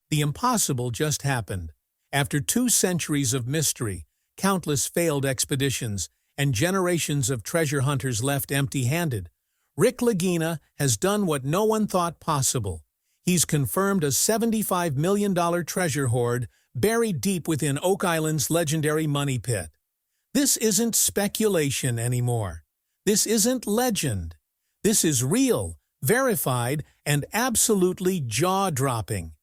The impossible just happened. After 2 centuries of mystery, countless failed expeditions, and generations of treasure hunters left empty-handed, Rick Lagina has done what no one thought possible. He's confirmed a $75 million treasure hoard buried deep within Oak Island's legendary money pit. This isn't speculation anymore. This isn't legend. This is real, verified, and absolutely jaw-dropping.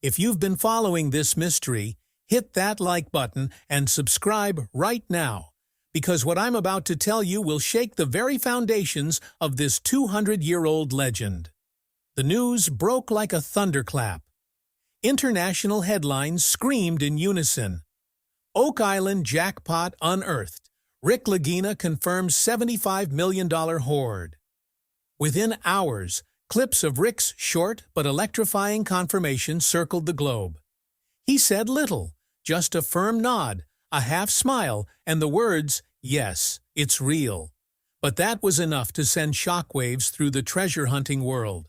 If you've been following this mystery, hit that like button and subscribe right now, because what I'm about to tell you will shake the very foundations of this 200-year-old legend. The news broke like a thunderclap. International headlines screamed in unison. Oak Island jackpot unearthed. Rick Lagina confirms $75 million hoard. Within hours, clips of Rick's short but electrifying confirmation circled the globe. He said little, just a firm nod, a half smile, and the words, "Yes, it's real." But that was enough to send shockwaves through the treasure-hunting world.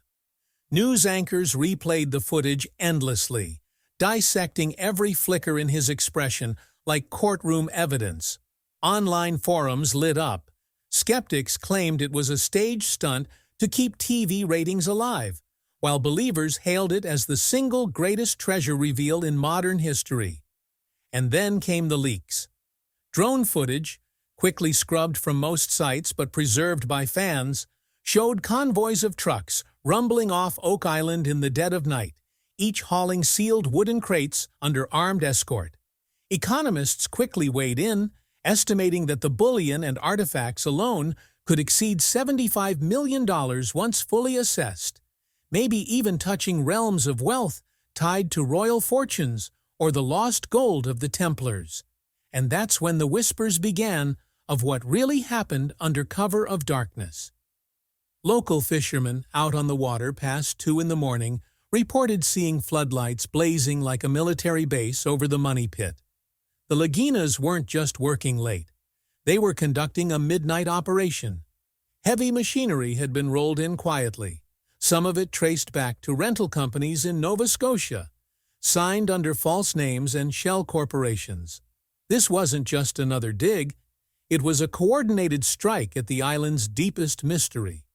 News anchors replayed the footage endlessly, dissecting every flicker in his expression like courtroom evidence. Online forums lit up. Skeptics claimed it was a stage stunt to keep TV ratings alive, while believers hailed it as the single greatest treasure reveal in modern history. And then came the leaks. Drone footage, quickly scrubbed from most sites but preserved by fans, showed convoys of trucks rumbling off Oak Island in the dead of night, each hauling sealed wooden crates under armed escort. Economists quickly weighed in, estimating that the bullion and artifacts alone could exceed $75 million once fully assessed, maybe even touching realms of wealth tied to royal fortunes or the lost gold of the Templars. And that's when the whispers began of what really happened under cover of darkness. Local fishermen out on the water past 2 in the morning reported seeing floodlights blazing like a military base over the money pit. The Laginas weren't just working late. They were conducting a midnight operation. Heavy machinery had been rolled in quietly, some of it traced back to rental companies in Nova Scotia, signed under false names and shell corporations. This wasn't just another dig. It was a coordinated strike at the island's deepest mystery.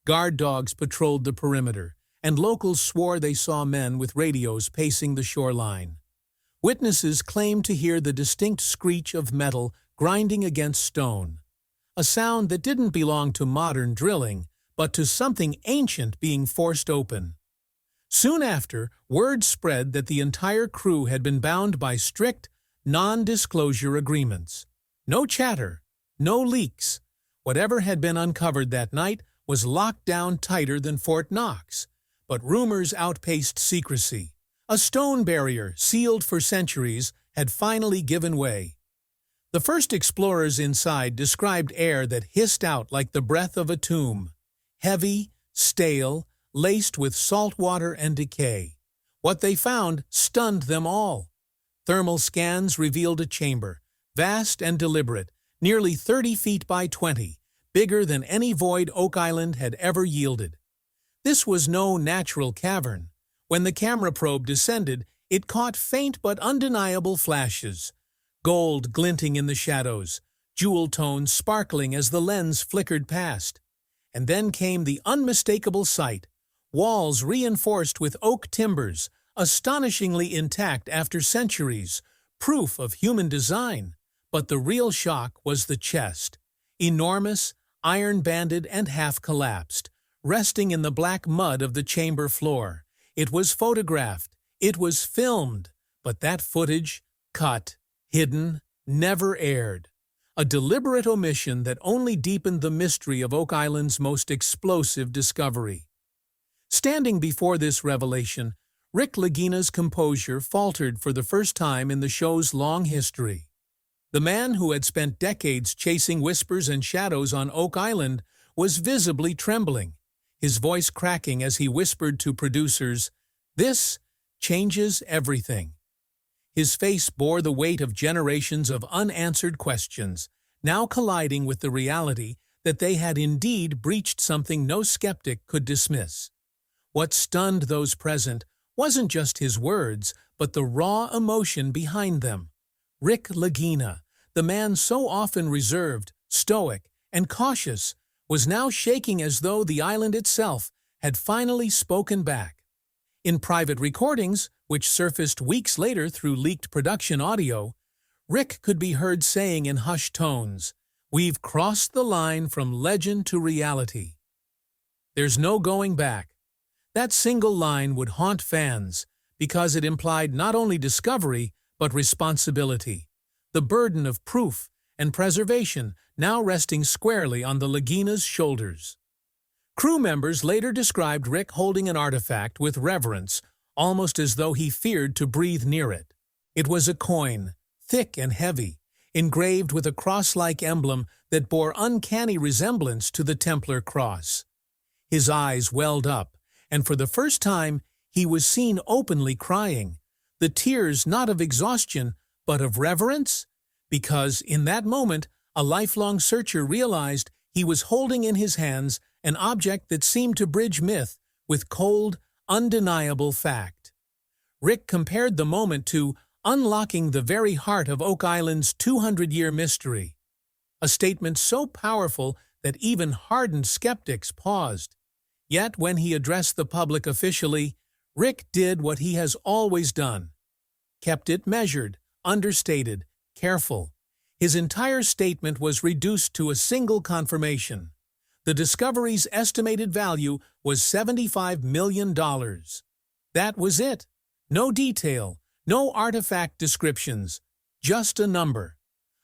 Guard dogs patrolled the perimeter, and locals swore they saw men with radios pacing the shoreline. Witnesses claimed to hear the distinct screech of metal grinding against stone, a sound that didn't belong to modern drilling, but to something ancient being forced open. Soon after, word spread that the entire crew had been bound by strict, non-disclosure agreements. No chatter, no leaks. Whatever had been uncovered that night was locked down tighter than Fort Knox. But rumors outpaced secrecy. A stone barrier, sealed for centuries, had finally given way. The first explorers inside described air that hissed out like the breath of a tomb. Heavy, stale, laced with salt water and decay. What they found stunned them all. Thermal scans revealed a chamber, vast and deliberate, nearly 30 feet by 20, bigger than any void Oak Island had ever yielded. This was no natural cavern. When the camera probe descended, it caught faint but undeniable flashes. Gold glinting in the shadows, jewel tones sparkling as the lens flickered past. And then came the unmistakable sight. Walls reinforced with oak timbers, astonishingly intact after centuries, proof of human design. But the real shock was the chest. Enormous, iron-banded and half-collapsed, resting in the black mud of the chamber floor. It was photographed, it was filmed, but that footage, cut, hidden, never aired. A deliberate omission that only deepened the mystery of Oak Island's most explosive discovery. Standing before this revelation, Rick Lagina's composure faltered for the first time in the show's long history. The man who had spent decades chasing whispers and shadows on Oak Island was visibly trembling, his voice cracking as he whispered to producers, "This changes everything." His face bore the weight of generations of unanswered questions, now colliding with the reality that they had indeed breached something no skeptic could dismiss. What stunned those present wasn't just his words, but the raw emotion behind them. Rick Lagina, the man so often reserved, stoic, and cautious, was now shaking as though the island itself had finally spoken back. In private recordings, which surfaced weeks later through leaked production audio, Rick could be heard saying in hushed tones, "We've crossed the line from legend to reality. There's no going back." That single line would haunt fans because it implied not only discovery but responsibility, the burden of proof and preservation now resting squarely on the Lagina's shoulders. Crew members later described Rick holding an artifact with reverence, almost as though he feared to breathe near it. It was a coin, thick and heavy, engraved with a cross-like emblem that bore uncanny resemblance to the Templar cross. His eyes welled up, and for the first time he was seen openly crying, the tears not of exhaustion but of reverence, because in that moment a lifelong searcher realized he was holding in his hands an object that seemed to bridge myth with cold, undeniable fact. Rick compared the moment to unlocking the very heart of Oak Island's 200-year mystery, a statement so powerful that even hardened skeptics paused. Yet when he addressed the public officially, Rick did what he has always done. Kept it measured, understated, careful. His entire statement was reduced to a single confirmation. The discovery's estimated value was $75 million. That was it. No detail, no artifact descriptions, just a number.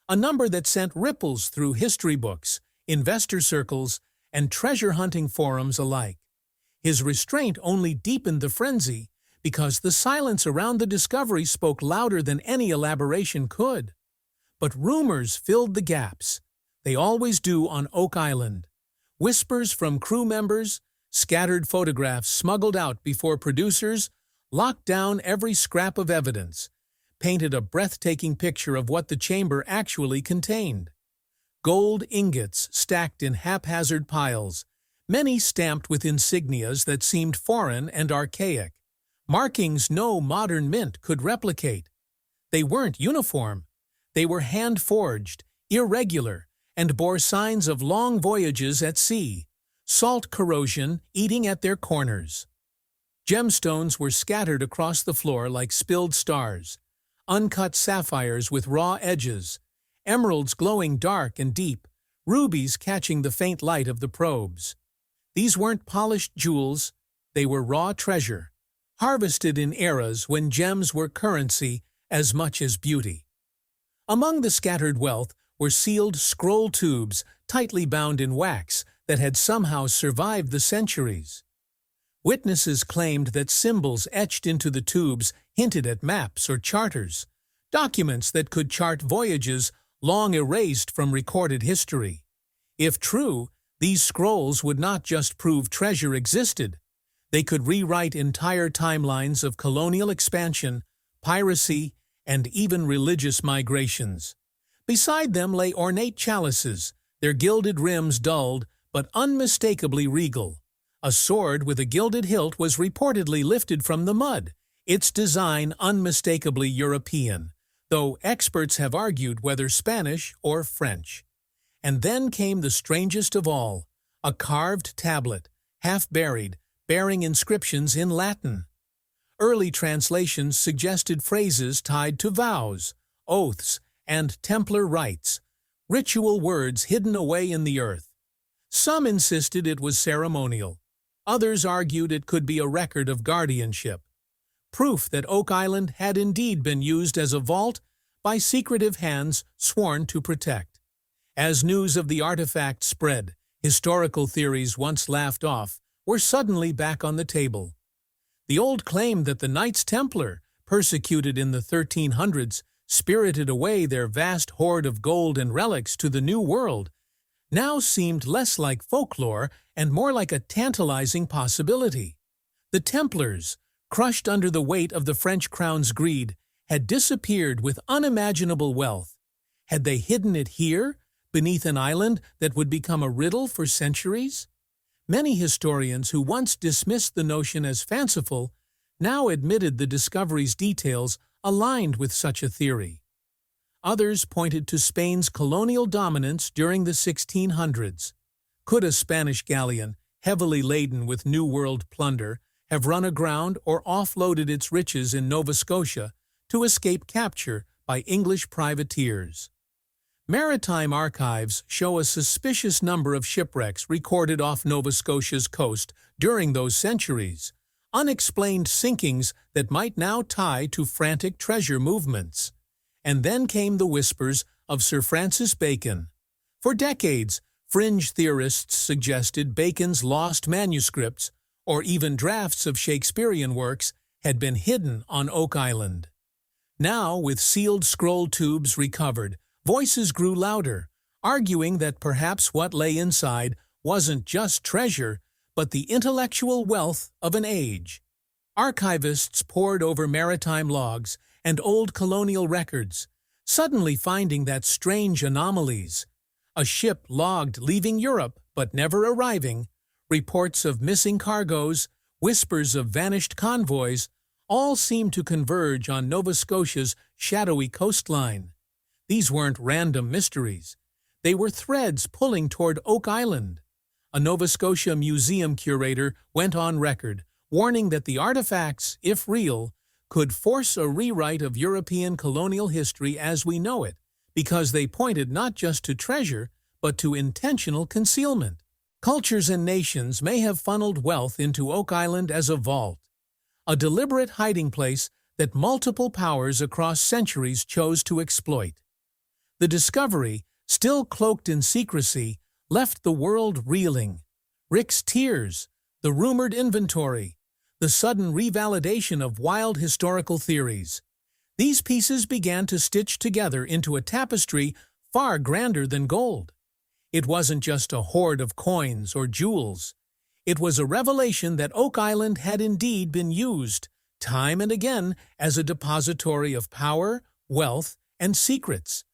A number that sent ripples through history books, investor circles, and treasure-hunting forums alike. His restraint only deepened the frenzy because the silence around the discovery spoke louder than any elaboration could. But rumors filled the gaps. They always do on Oak Island. Whispers from crew members, scattered photographs smuggled out before producers locked down every scrap of evidence, painted a breathtaking picture of what the chamber actually contained. Gold ingots stacked in haphazard piles, many stamped with insignias that seemed foreign and archaic, markings no modern mint could replicate. They weren't uniform. They were hand-forged, irregular, and bore signs of long voyages at sea, salt corrosion eating at their corners. Gemstones were scattered across the floor like spilled stars, uncut sapphires with raw edges, emeralds glowing dark and deep, rubies catching the faint light of the probes. These weren't polished jewels, they were raw treasure, harvested in eras when gems were currency as much as beauty. Among the scattered wealth were sealed scroll tubes tightly bound in wax that had somehow survived the centuries. Witnesses claimed that symbols etched into the tubes hinted at maps or charters, documents that could chart voyages long erased from recorded history. If true, these scrolls would not just prove treasure existed. They could rewrite entire timelines of colonial expansion, piracy, and even religious migrations. Beside them lay ornate chalices, their gilded rims dulled but unmistakably regal. A sword with a gilded hilt was reportedly lifted from the mud, its design unmistakably European, though experts have argued whether Spanish or French. And then came the strangest of all, a carved tablet, half buried, bearing inscriptions in Latin. Early translations suggested phrases tied to vows, oaths, and Templar rites, ritual words hidden away in the earth. Some insisted it was ceremonial. Others argued it could be a record of guardianship, proof that Oak Island had indeed been used as a vault by secretive hands sworn to protect. As news of the artifact spread, historical theories once laughed off were suddenly back on the table. The old claim that the Knights Templar, persecuted in the 1300s, spirited away their vast hoard of gold and relics to the New World, now seemed less like folklore and more like a tantalizing possibility. The Templars, crushed under the weight of the French crown's greed, had disappeared with unimaginable wealth. Had they hidden it here, beneath an island that would become a riddle for centuries? Many historians who once dismissed the notion as fanciful now admitted the discovery's details aligned with such a theory. Others pointed to Spain's colonial dominance during the 1600s. Could a Spanish galleon, heavily laden with New World plunder, have run aground or offloaded its riches in Nova Scotia to escape capture by English privateers? Maritime archives show a suspicious number of shipwrecks recorded off Nova Scotia's coast during those centuries, unexplained sinkings that might now tie to frantic treasure movements. And then came the whispers of Sir Francis Bacon. For decades, fringe theorists suggested Bacon's lost manuscripts, or even drafts of Shakespearean works, had been hidden on Oak Island. Now, with sealed scroll tubes recovered, voices grew louder, arguing that perhaps what lay inside wasn't just treasure, but the intellectual wealth of an age. Archivists pored over maritime logs and old colonial records, suddenly finding that strange anomalies. A ship logged leaving Europe but never arriving, reports of missing cargoes, whispers of vanished convoys, all seem to converge on Nova Scotia's shadowy coastline. These weren't random mysteries. They were threads pulling toward Oak Island. A Nova Scotia museum curator went on record, warning that the artifacts, if real, could force a rewrite of European colonial history as we know it, because they pointed not just to treasure, but to intentional concealment. Cultures and nations may have funneled wealth into Oak Island as a vault, a deliberate hiding place that multiple powers across centuries chose to exploit. The discovery, still cloaked in secrecy, left the world reeling. Rick's tears, the rumored inventory, the sudden revalidation of wild historical theories. These pieces began to stitch together into a tapestry far grander than gold. It wasn't just a hoard of coins or jewels. It was a revelation that Oak Island had indeed been used, time and again, as a depository of power, wealth, and secrets.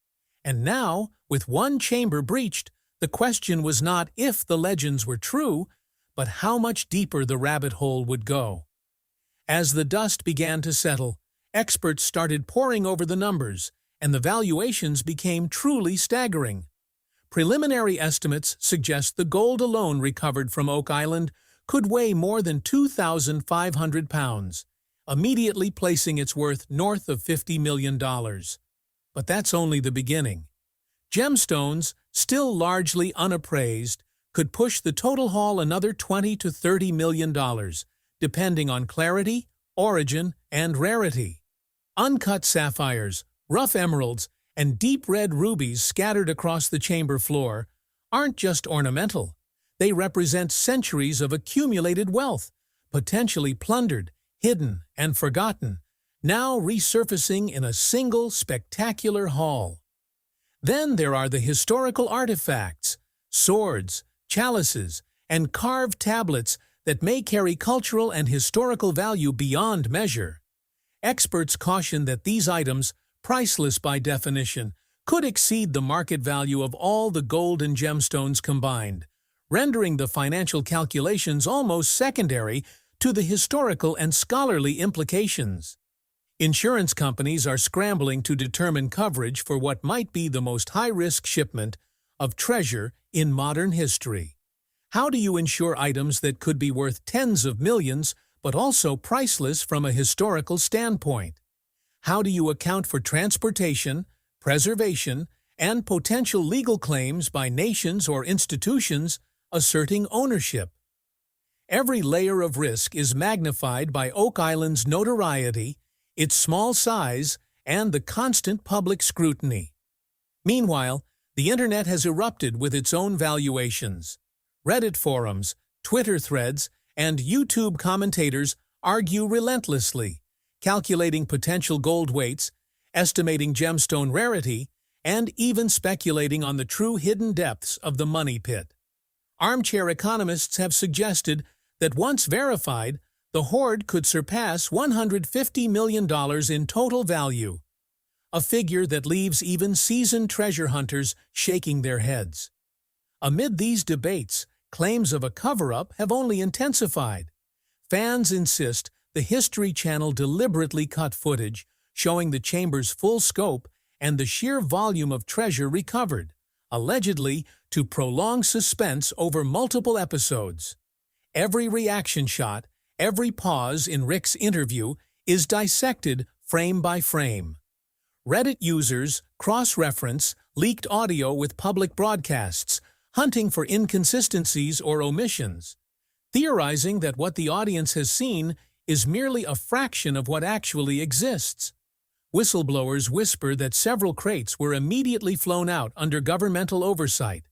And now, with one chamber breached, the question was not if the legends were true, but how much deeper the rabbit hole would go. As the dust began to settle, experts started poring over the numbers, and the valuations became truly staggering. Preliminary estimates suggest the gold alone recovered from Oak Island could weigh more than 2,500 pounds, immediately placing its worth north of $50 million. But that's only the beginning. Gemstones, still largely unappraised, could push the total haul another $20 to $30 million, depending on clarity, origin, and rarity. Uncut sapphires, rough emeralds, and deep red rubies scattered across the chamber floor aren't just ornamental. They represent centuries of accumulated wealth, potentially plundered, hidden, and forgotten, now resurfacing in a single spectacular haul. Then there are the historical artifacts, swords, chalices, and carved tablets that may carry cultural and historical value beyond measure. Experts caution that these items, priceless by definition, could exceed the market value of all the gold and gemstones combined, rendering the financial calculations almost secondary to the historical and scholarly implications. Insurance companies are scrambling to determine coverage for what might be the most high-risk shipment of treasure in modern history. How do you insure items that could be worth tens of millions but also priceless from a historical standpoint? How do you account for transportation, preservation, and potential legal claims by nations or institutions asserting ownership? Every layer of risk is magnified by Oak Island's notoriety, its small size, and the constant public scrutiny. Meanwhile, the Internet has erupted with its own valuations. Reddit forums, Twitter threads, and YouTube commentators argue relentlessly, calculating potential gold weights, estimating gemstone rarity, and even speculating on the true hidden depths of the money pit. Armchair economists have suggested that once verified, the hoard could surpass $150 million in total value, a figure that leaves even seasoned treasure hunters shaking their heads. Amid these debates, claims of a cover-up have only intensified. Fans insist the History Channel deliberately cut footage showing the chamber's full scope and the sheer volume of treasure recovered, allegedly to prolong suspense over multiple episodes. Every reaction shot, every pause in Rick's interview is dissected frame by frame. Reddit users cross-reference leaked audio with public broadcasts, hunting for inconsistencies or omissions, theorizing that what the audience has seen is merely a fraction of what actually exists. Whistleblowers whisper that several crates were immediately flown out under governmental oversight,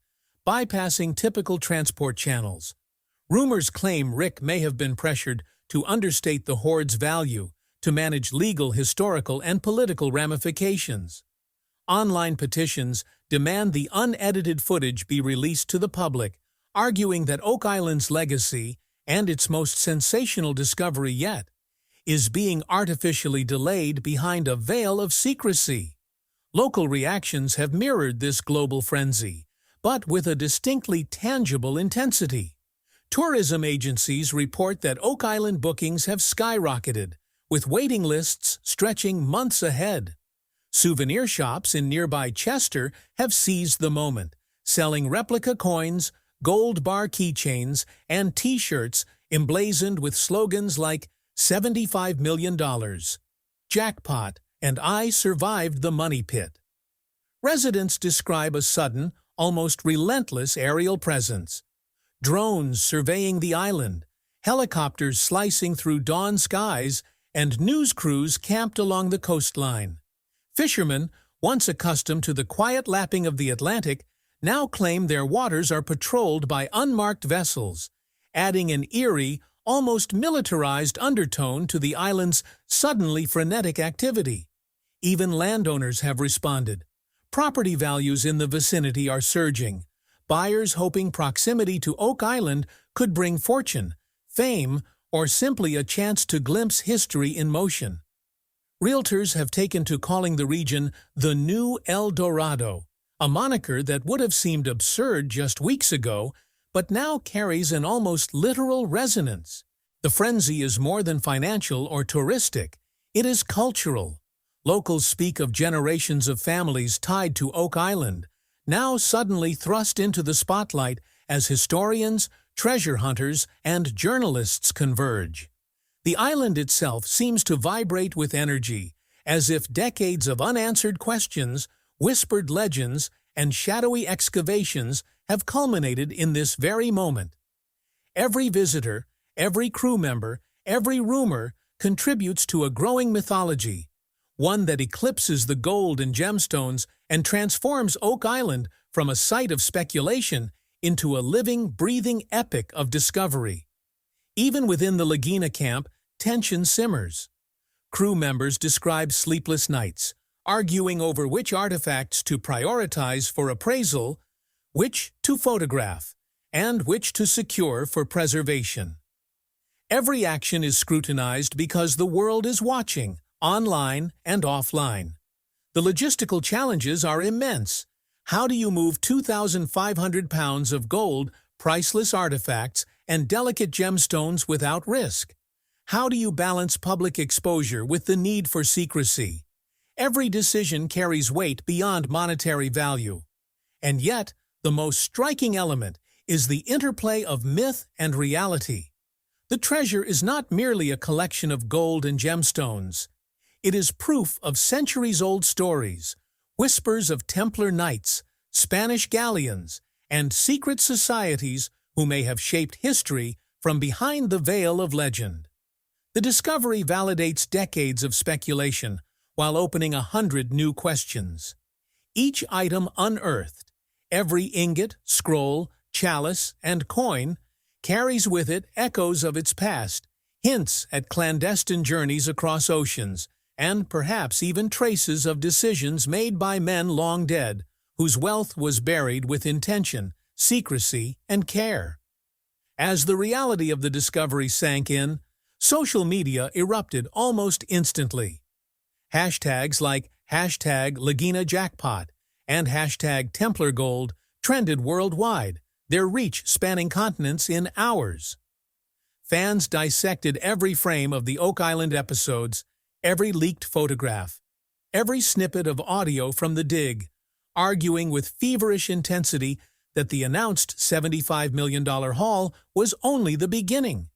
bypassing typical transport channels. Rumors claim Rick may have been pressured to understate the hoard's value to manage legal, historical, and political ramifications. Online petitions demand the unedited footage be released to the public, arguing that Oak Island's legacy, and its most sensational discovery yet, is being artificially delayed behind a veil of secrecy. Local reactions have mirrored this global frenzy, but with a distinctly tangible intensity. Tourism agencies report that Oak Island bookings have skyrocketed, with waiting lists stretching months ahead. Souvenir shops in nearby Chester have seized the moment, selling replica coins, gold bar keychains, and T-shirts emblazoned with slogans like $75 million, Jackpot, and I survived the money pit. Residents describe a sudden, almost relentless aerial presence. Drones surveying the island, helicopters slicing through dawn skies, and news crews camped along the coastline. Fishermen, once accustomed to the quiet lapping of the Atlantic, now claim their waters are patrolled by unmarked vessels, adding an eerie, almost militarized undertone to the island's suddenly frenetic activity. Even landowners have responded. Property values in the vicinity are surging, buyers hoping proximity to Oak Island could bring fortune, fame, or simply a chance to glimpse history in motion. Realtors have taken to calling the region the New El Dorado, a moniker that would have seemed absurd just weeks ago, but now carries an almost literal resonance. The frenzy is more than financial or touristic. It is cultural. Locals speak of generations of families tied to Oak Island, now suddenly thrust into the spotlight as historians, treasure hunters, and journalists converge. The island itself seems to vibrate with energy, as if decades of unanswered questions, whispered legends, and shadowy excavations have culminated in this very moment. Every visitor, every crew member, every rumor contributes to a growing mythology, one that eclipses the gold and gemstones and transforms Oak Island from a site of speculation into a living, breathing epic of discovery. Even within the Lagina camp, tension simmers. Crew members describe sleepless nights, arguing over which artifacts to prioritize for appraisal, which to photograph, and which to secure for preservation. Every action is scrutinized because the world is watching, online and offline. The logistical challenges are immense. How do you move 2,500 pounds of gold, priceless artifacts, and delicate gemstones without risk? How do you balance public exposure with the need for secrecy? Every decision carries weight beyond monetary value. And yet, the most striking element is the interplay of myth and reality. The treasure is not merely a collection of gold and gemstones. It is proof of centuries-old stories, whispers of Templar knights, Spanish galleons, and secret societies who may have shaped history from behind the veil of legend. The discovery validates decades of speculation while opening 100 new questions. Each item unearthed, every ingot, scroll, chalice, and coin, carries with it echoes of its past, hints at clandestine journeys across oceans, and perhaps even traces of decisions made by men long dead, whose wealth was buried with intention, secrecy, and care. As the reality of the discovery sank in, social media erupted almost instantly. Hashtags like #Lagina Jackpot and #Templar Gold trended worldwide, their reach spanning continents in hours. Fans dissected every frame of the Oak Island episodes, every leaked photograph, every snippet of audio from the dig, arguing with feverish intensity that the announced $75 million haul was only the beginning.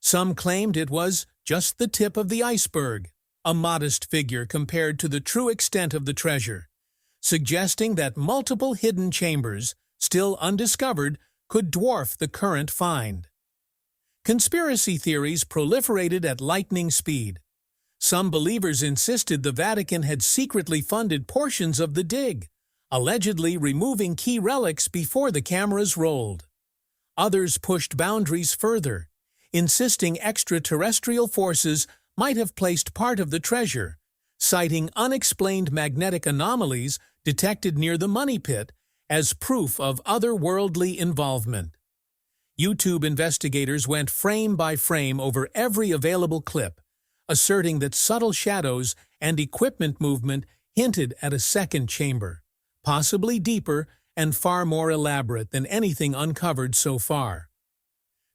Some claimed it was just the tip of the iceberg, a modest figure compared to the true extent of the treasure, suggesting that multiple hidden chambers, still undiscovered, could dwarf the current find. Conspiracy theories proliferated at lightning speed. Some believers insisted the Vatican had secretly funded portions of the dig, allegedly removing key relics before the cameras rolled. Others pushed boundaries further, insisting extraterrestrial forces might have placed part of the treasure, citing unexplained magnetic anomalies detected near the money pit as proof of otherworldly involvement. YouTube investigators went frame by frame over every available clip, asserting that subtle shadows and equipment movement hinted at a second chamber, possibly deeper and far more elaborate than anything uncovered so far.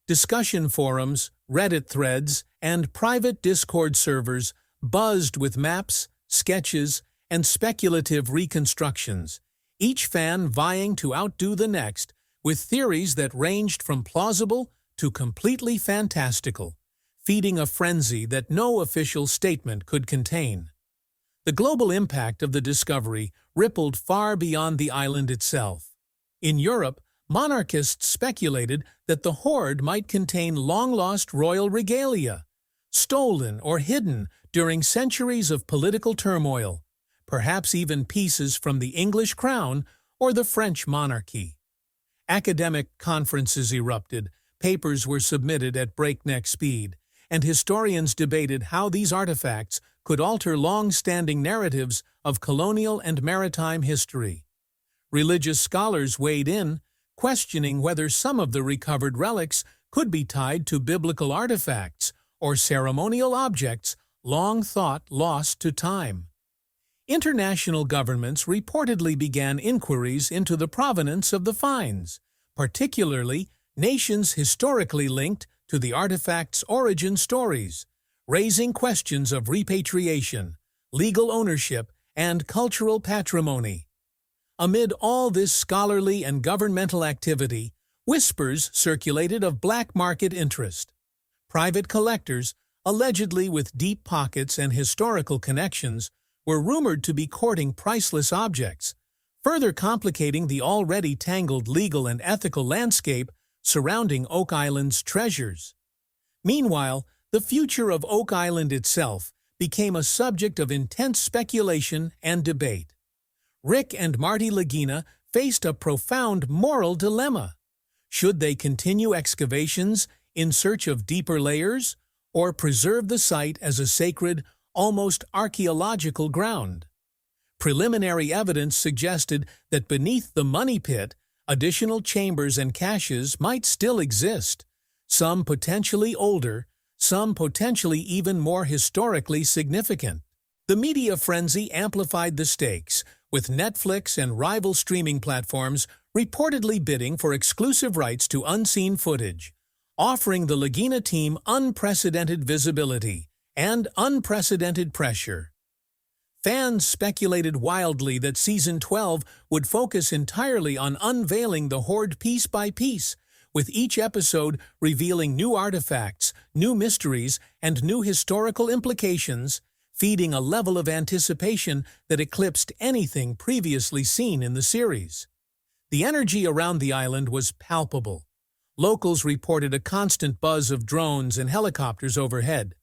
Discussion forums, Reddit threads, and private Discord servers buzzed with maps, sketches, and speculative reconstructions, each fan vying to outdo the next with theories that ranged from plausible to completely fantastical, feeding a frenzy that no official statement could contain. The global impact of the discovery rippled far beyond the island itself. In Europe, monarchists speculated that the hoard might contain long-lost royal regalia, stolen or hidden during centuries of political turmoil, perhaps even pieces from the English crown or the French monarchy. Academic conferences erupted, papers were submitted at breakneck speed, and historians debated how these artifacts could alter long-standing narratives of colonial and maritime history. Religious scholars weighed in, questioning whether some of the recovered relics could be tied to biblical artifacts or ceremonial objects long thought lost to time. International governments reportedly began inquiries into the provenance of the finds, particularly nations historically linked to the artifacts' origin stories, raising questions of repatriation, legal ownership, and cultural patrimony. Amid all this scholarly and governmental activity, whispers circulated of black market interest. Private collectors, allegedly with deep pockets and historical connections, were rumored to be courting priceless objects, further complicating the already tangled legal and ethical landscape surrounding Oak Island's treasures. Meanwhile, the future of Oak Island itself became a subject of intense speculation and debate. Rick and Marty Lagina faced a profound moral dilemma. Should they continue excavations in search of deeper layers, or preserve the site as a sacred, almost archaeological ground? Preliminary evidence suggested that beneath the money pit, additional chambers and caches might still exist, some potentially older, some potentially even more historically significant. The media frenzy amplified the stakes, with Netflix and rival streaming platforms reportedly bidding for exclusive rights to unseen footage, offering the Lagina team unprecedented visibility and unprecedented pressure. Fans speculated wildly that Season 12 would focus entirely on unveiling the hoard piece by piece, with each episode revealing new artifacts, new mysteries, and new historical implications, feeding a level of anticipation that eclipsed anything previously seen in the series. The energy around the island was palpable. Locals reported a constant buzz of drones and helicopters overhead.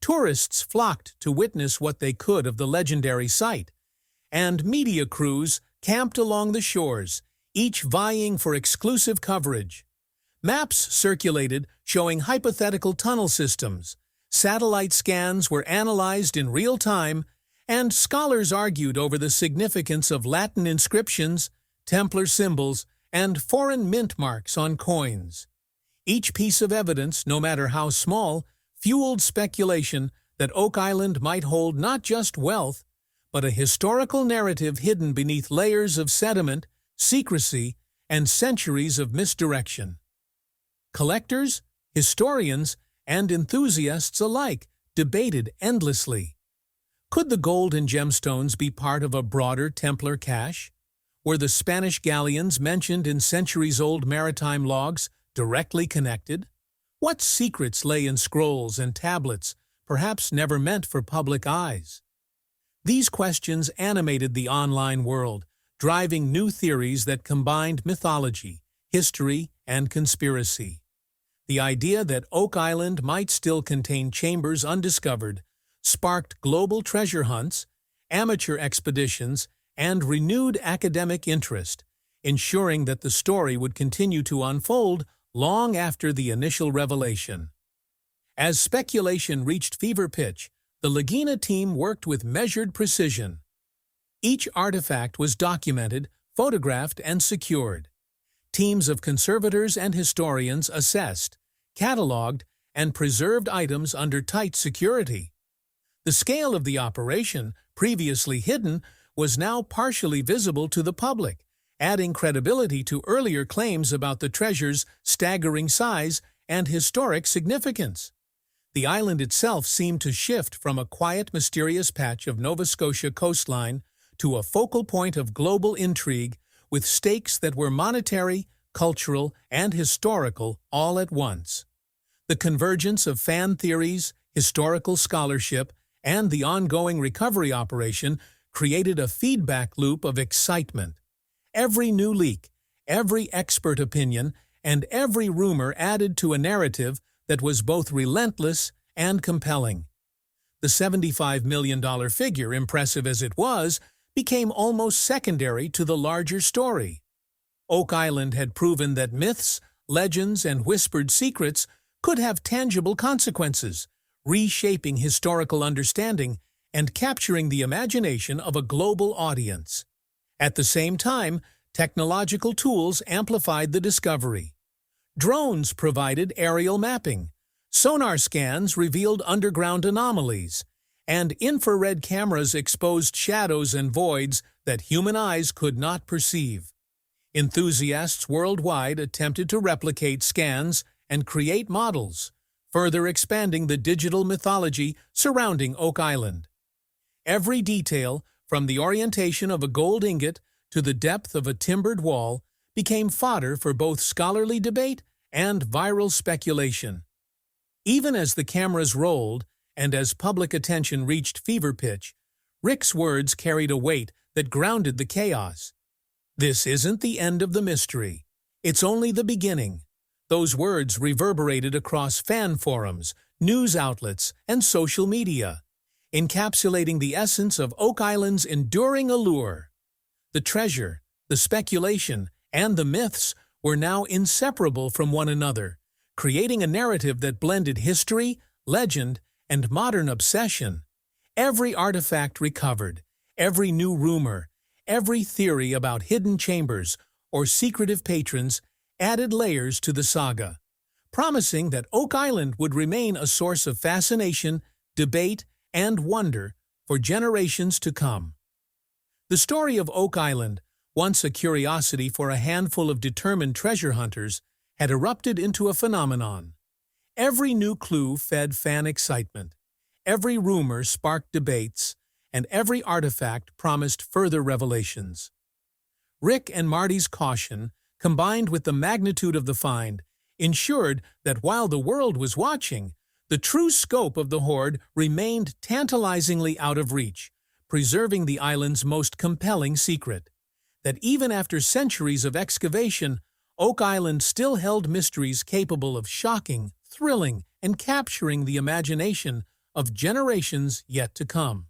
Tourists flocked to witness what they could of the legendary site, and media crews camped along the shores, each vying for exclusive coverage. Maps circulated showing hypothetical tunnel systems, satellite scans were analyzed in real time, and scholars argued over the significance of Latin inscriptions, Templar symbols, and foreign mint marks on coins. Each piece of evidence, no matter how small, fueled speculation that Oak Island might hold not just wealth, but a historical narrative hidden beneath layers of sediment, secrecy, and centuries of misdirection. Collectors, historians, and enthusiasts alike debated endlessly. Could the gold and gemstones be part of a broader Templar cache? Were the Spanish galleons mentioned in centuries-old maritime logs directly connected? What secrets lay in scrolls and tablets, perhaps never meant for public eyes? These questions animated the online world, driving new theories that combined mythology, history, and conspiracy. The idea that Oak Island might still contain chambers undiscovered sparked global treasure hunts, amateur expeditions, and renewed academic interest, ensuring that the story would continue to unfold long after the initial revelation. As speculation reached fever pitch, the Lagina team worked with measured precision. Each artifact was documented, photographed, and secured. Teams of conservators and historians assessed, cataloged, and preserved items under tight security. The scale of the operation, previously hidden, was now partially visible to the public, adding credibility to earlier claims about the treasure's staggering size and historic significance. The island itself seemed to shift from a quiet, mysterious patch of Nova Scotia coastline to a focal point of global intrigue with stakes that were monetary, cultural, and historical all at once. The convergence of fan theories, historical scholarship, and the ongoing recovery operation created a feedback loop of excitement. Every new leak, every expert opinion, and every rumor added to a narrative that was both relentless and compelling. The $75 million figure, impressive as it was, became almost secondary to the larger story. Oak Island had proven that myths, legends, and whispered secrets could have tangible consequences, reshaping historical understanding and capturing the imagination of a global audience. At the same time, technological tools amplified the discovery. Drones provided aerial mapping, sonar scans revealed underground anomalies, and infrared cameras exposed shadows and voids that human eyes could not perceive. Enthusiasts worldwide attempted to replicate scans and create models, further expanding the digital mythology surrounding Oak Island. Every detail, from the orientation of a gold ingot to the depth of a timbered wall, became fodder for both scholarly debate and viral speculation. Even as the cameras rolled, and as public attention reached fever pitch, Rick's words carried a weight that grounded the chaos. "This isn't the end of the mystery. It's only the beginning." Those words reverberated across fan forums, news outlets, and social media, encapsulating the essence of Oak Island's enduring allure. The treasure, the speculation, and the myths were now inseparable from one another, creating a narrative that blended history, legend, and modern obsession. Every artifact recovered, every new rumor, every theory about hidden chambers or secretive patrons added layers to the saga, promising that Oak Island would remain a source of fascination, debate, and wonder for generations to come. The story of Oak Island, once a curiosity for a handful of determined treasure hunters, had erupted into a phenomenon. Every new clue fed fan excitement, every rumor sparked debates, and every artifact promised further revelations. Rick and Marty's caution, combined with the magnitude of the find, ensured that while the world was watching, the true scope of the hoard remained tantalizingly out of reach, preserving the island's most compelling secret: that even after centuries of excavation, Oak Island still held mysteries capable of shocking, thrilling, and capturing the imagination of generations yet to come.